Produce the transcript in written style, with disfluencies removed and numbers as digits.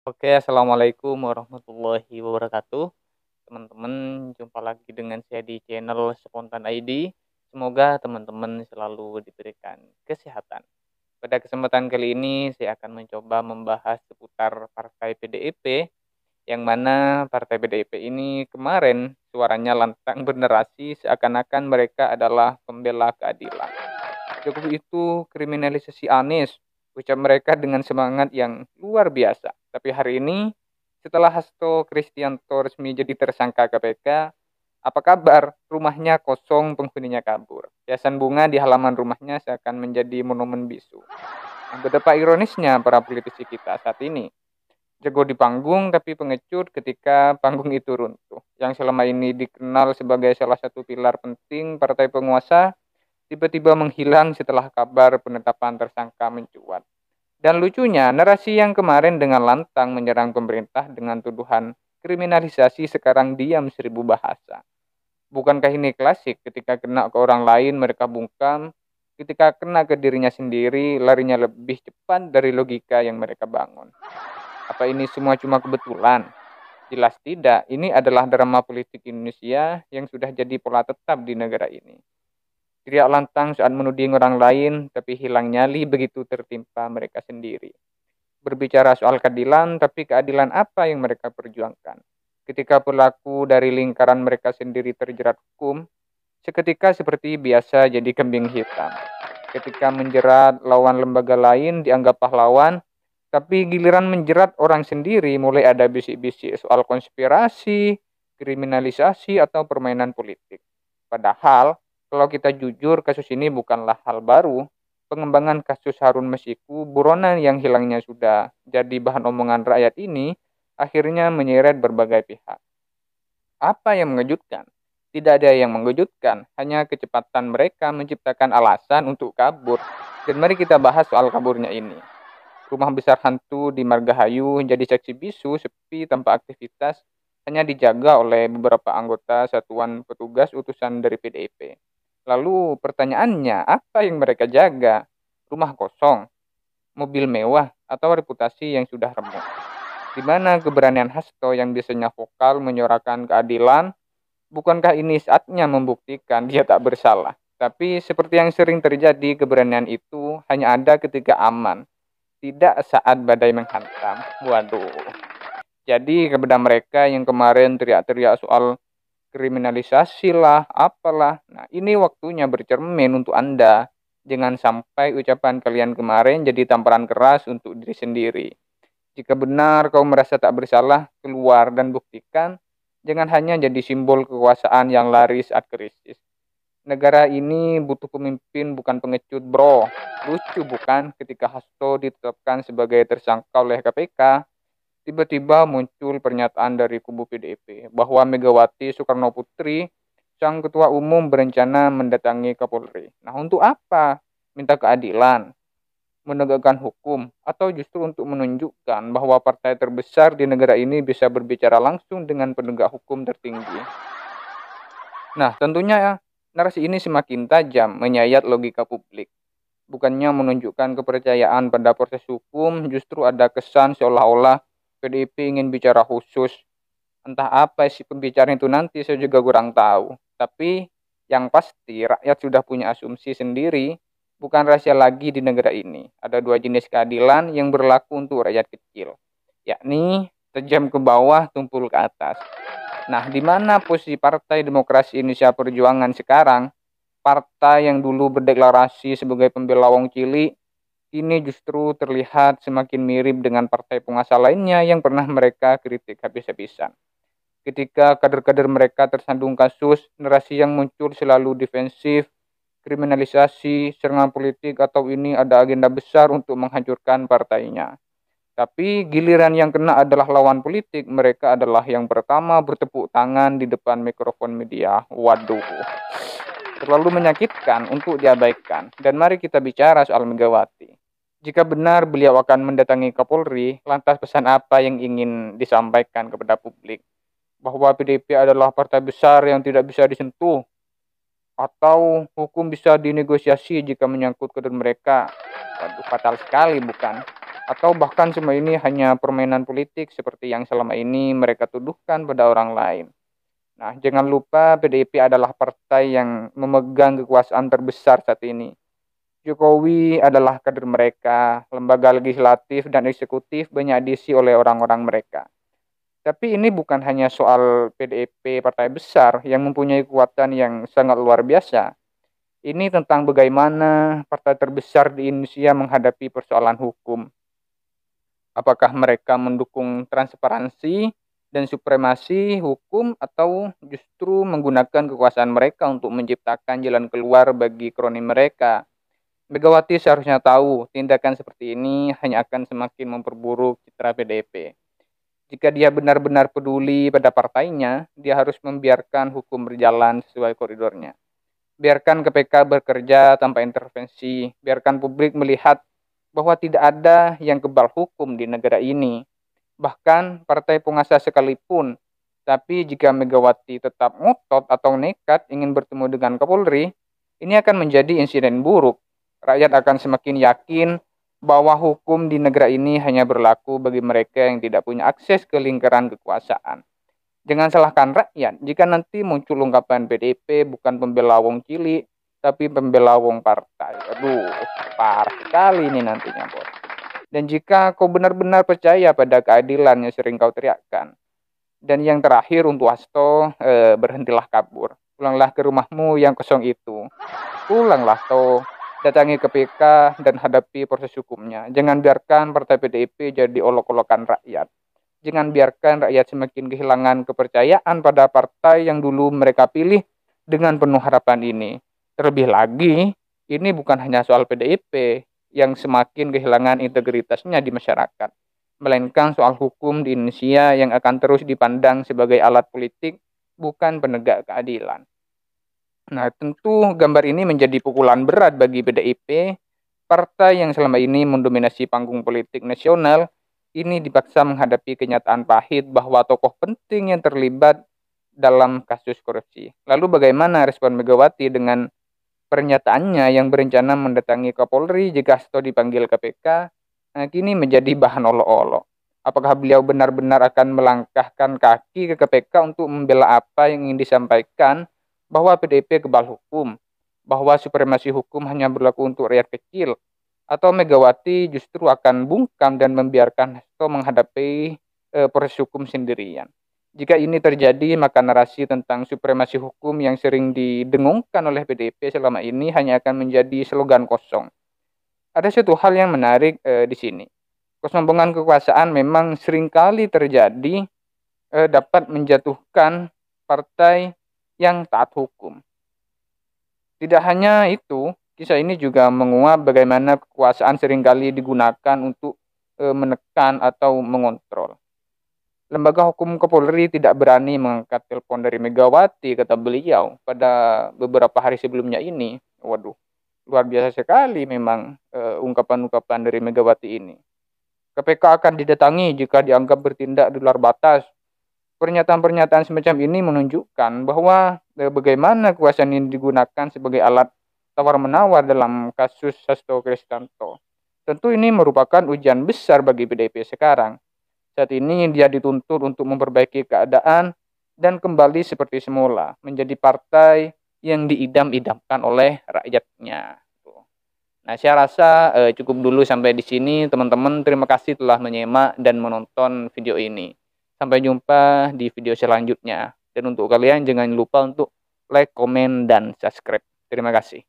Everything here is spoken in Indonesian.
Oke, assalamualaikum warahmatullahi wabarakatuh. Teman-teman, jumpa lagi dengan saya di channel Spontan ID. Semoga teman-teman selalu diberikan kesehatan. Pada kesempatan kali ini, saya akan mencoba membahas seputar Partai PDIP, yang mana Partai PDIP ini kemarin suaranya lantang bernerasi seakan-akan mereka adalah pembela keadilan. Jokowi itu kriminalisasi Anies, ucap mereka dengan semangat yang luar biasa. Tapi hari ini, setelah Hasto Kristianto resmi jadi tersangka KPK, apa kabar? Rumahnya kosong, penghuninya kabur. Hiasan bunga di halaman rumahnya seakan menjadi monumen bisu. Nah, betapa ironisnya para politisi kita saat ini. Jago di panggung tapi pengecut ketika panggung itu runtuh. Yang selama ini dikenal sebagai salah satu pilar penting partai penguasa, tiba-tiba menghilang setelah kabar penetapan tersangka mencuat. Dan lucunya, narasi yang kemarin dengan lantang menyerang pemerintah dengan tuduhan kriminalisasi sekarang diam seribu bahasa. Bukankah ini klasik ketika kena ke orang lain mereka bungkam, ketika kena ke dirinya sendiri larinya lebih cepat dari logika yang mereka bangun. Apa ini semua cuma kebetulan? Jelas tidak, ini adalah drama politik Indonesia yang sudah jadi pola tetap di negara ini. Teriak lantang saat menuding orang lain, tapi hilang nyali begitu tertimpa mereka sendiri. Berbicara soal keadilan, tapi keadilan apa yang mereka perjuangkan? Ketika pelaku dari lingkaran mereka sendiri terjerat hukum, seketika seperti biasa jadi kambing hitam. Ketika menjerat lawan lembaga lain dianggap pahlawan, tapi giliran menjerat orang sendiri mulai ada bisik-bisik soal konspirasi, kriminalisasi, atau permainan politik. Padahal, kalau kita jujur, kasus ini bukanlah hal baru. Pengembangan kasus Harun Masiku, buronan yang hilangnya sudah jadi bahan omongan rakyat ini, akhirnya menyeret berbagai pihak. Apa yang mengejutkan? Tidak ada yang mengejutkan, hanya kecepatan mereka menciptakan alasan untuk kabur. Dan mari kita bahas soal kaburnya ini. Rumah besar hantu di Margahayu jadi saksi bisu sepi tanpa aktivitas, hanya dijaga oleh beberapa anggota satuan petugas utusan dari PDIP. Lalu pertanyaannya, apa yang mereka jaga? Rumah kosong, mobil mewah, atau reputasi yang sudah remuk? Di mana keberanian Hasto yang biasanya vokal menyuarakan keadilan? Bukankah ini saatnya membuktikan dia tak bersalah? Tapi seperti yang sering terjadi, keberanian itu hanya ada ketika aman, tidak saat badai menghantam. Waduh. Jadi kepada mereka yang kemarin teriak-teriak soal kriminalisasi lah, apalah. Nah, ini waktunya bercermin untuk Anda. Jangan sampai ucapan kalian kemarin jadi tamparan keras untuk diri sendiri. Jika benar kau merasa tak bersalah, keluar dan buktikan. Jangan hanya jadi simbol kekuasaan yang lari saat krisis. Negara ini butuh pemimpin bukan pengecut, bro. Lucu bukan ketika Hasto ditetapkan sebagai tersangka oleh KPK, tiba-tiba muncul pernyataan dari kubu PDIP bahwa Megawati Soekarno Putri, sang ketua umum, berencana mendatangi Kapolri. Nah, untuk apa? Minta keadilan, menegakkan hukum, atau justru untuk menunjukkan bahwa partai terbesar di negara ini bisa berbicara langsung dengan penegak hukum tertinggi. Nah, tentunya narasi ini semakin tajam menyayat logika publik. Bukannya menunjukkan kepercayaan pada proses hukum, justru ada kesan seolah-olah PDIP ingin bicara khusus. Entah apa sih pembicaraan itu nanti, saya juga kurang tahu. Tapi yang pasti rakyat sudah punya asumsi sendiri, bukan rahasia lagi di negara ini. Ada dua jenis keadilan yang berlaku untuk rakyat kecil, yakni tajam ke bawah, tumpul ke atas. Nah, di mana posisi Partai Demokrasi Indonesia Perjuangan sekarang? Partai yang dulu berdeklarasi sebagai pembela wong cilik, kini justru terlihat semakin mirip dengan partai penguasa lainnya yang pernah mereka kritik habis-habisan. Ketika kader-kader mereka tersandung kasus, narasi yang muncul selalu defensif, kriminalisasi, serangan politik, atau ini ada agenda besar untuk menghancurkan partainya. Tapi giliran yang kena adalah lawan politik, mereka adalah yang pertama bertepuk tangan di depan mikrofon media. Waduh, terlalu menyakitkan untuk diabaikan. Dan mari kita bicara soal Megawati. Jika benar beliau akan mendatangi Kapolri, lantas pesan apa yang ingin disampaikan kepada publik? Bahwa PDIP adalah partai besar yang tidak bisa disentuh, atau hukum bisa dinegosiasi jika menyangkut kader mereka. Waduh, fatal sekali bukan? Atau bahkan semua ini hanya permainan politik seperti yang selama ini mereka tuduhkan pada orang lain. Nah, jangan lupa PDIP adalah partai yang memegang kekuasaan terbesar saat ini. Jokowi adalah kader mereka, lembaga legislatif dan eksekutif banyak diisi oleh orang-orang mereka. Tapi ini bukan hanya soal PDIP partai besar yang mempunyai kekuatan yang sangat luar biasa. Ini tentang bagaimana partai terbesar di Indonesia menghadapi persoalan hukum. Apakah mereka mendukung transparansi dan supremasi hukum atau justru menggunakan kekuasaan mereka untuk menciptakan jalan keluar bagi kroni mereka. Megawati seharusnya tahu tindakan seperti ini hanya akan semakin memperburuk citra PDIP. Jika dia benar-benar peduli pada partainya, dia harus membiarkan hukum berjalan sesuai koridornya. Biarkan KPK bekerja tanpa intervensi, biarkan publik melihat bahwa tidak ada yang kebal hukum di negara ini. Bahkan partai penguasa sekalipun, tapi jika Megawati tetap ngotot atau nekat ingin bertemu dengan Kapolri, ini akan menjadi insiden buruk. Rakyat akan semakin yakin bahwa hukum di negara ini hanya berlaku bagi mereka yang tidak punya akses ke lingkaran kekuasaan. Jangan salahkan rakyat jika nanti muncul ungkapan PDIP bukan pembela wong cilik, tapi pembela wong partai. Aduh, parah sekali ini nantinya, bos. Dan jika kau benar-benar percaya pada keadilan yang sering kau teriakkan. Dan yang terakhir untuk Hasto, berhentilah kabur. Pulanglah ke rumahmu yang kosong itu. Pulanglah, toh. Datangi KPK dan hadapi proses hukumnya. Jangan biarkan partai PDIP jadi olok-olokan rakyat. Jangan biarkan rakyat semakin kehilangan kepercayaan pada partai yang dulu mereka pilih dengan penuh harapan ini. Terlebih lagi, ini bukan hanya soal PDIP yang semakin kehilangan integritasnya di masyarakat, melainkan soal hukum di Indonesia yang akan terus dipandang sebagai alat politik, bukan penegak keadilan. Nah, tentu gambar ini menjadi pukulan berat bagi PDIP, partai yang selama ini mendominasi panggung politik nasional, ini dipaksa menghadapi kenyataan pahit bahwa tokoh penting yang terlibat dalam kasus korupsi. Lalu bagaimana respon Megawati dengan pernyataannya yang berencana mendatangi Kapolri jika Hasto dipanggil KPK? Nah, kini menjadi bahan olok-olok. Apakah beliau benar-benar akan melangkahkan kaki ke KPK untuk membela apa yang ingin disampaikan, bahwa PDIP kebal hukum, bahwa supremasi hukum hanya berlaku untuk rakyat kecil, atau Megawati justru akan bungkam dan membiarkan Hasto menghadapi proses hukum sendirian. Jika ini terjadi, maka narasi tentang supremasi hukum yang sering didengungkan oleh PDIP selama ini hanya akan menjadi slogan kosong. Ada satu hal yang menarik di sini. Kesombongan kekuasaan memang seringkali terjadi dapat menjatuhkan partai yang taat hukum. Tidak hanya itu, kisah ini juga menguap bagaimana kekuasaan seringkali digunakan untuk menekan atau mengontrol. Lembaga hukum Kapolri tidak berani mengangkat telepon dari Megawati, kata beliau pada beberapa hari sebelumnya ini. Waduh, luar biasa sekali memang ungkapan-ungkapan dari Megawati ini. KPK akan didatangi jika dianggap bertindak di luar batas. Pernyataan-pernyataan semacam ini menunjukkan bahwa bagaimana kekuasaan ini digunakan sebagai alat tawar-menawar dalam kasus Hasto Kristianto. Tentu ini merupakan ujian besar bagi PDIP sekarang. Saat ini dia dituntut untuk memperbaiki keadaan dan kembali seperti semula, menjadi partai yang diidam-idamkan oleh rakyatnya. Nah, saya rasa cukup dulu sampai di sini, teman-teman. Terima kasih telah menyimak dan menonton video ini. Sampai jumpa di video selanjutnya. Dan untuk kalian jangan lupa untuk like, komen, dan subscribe. Terima kasih.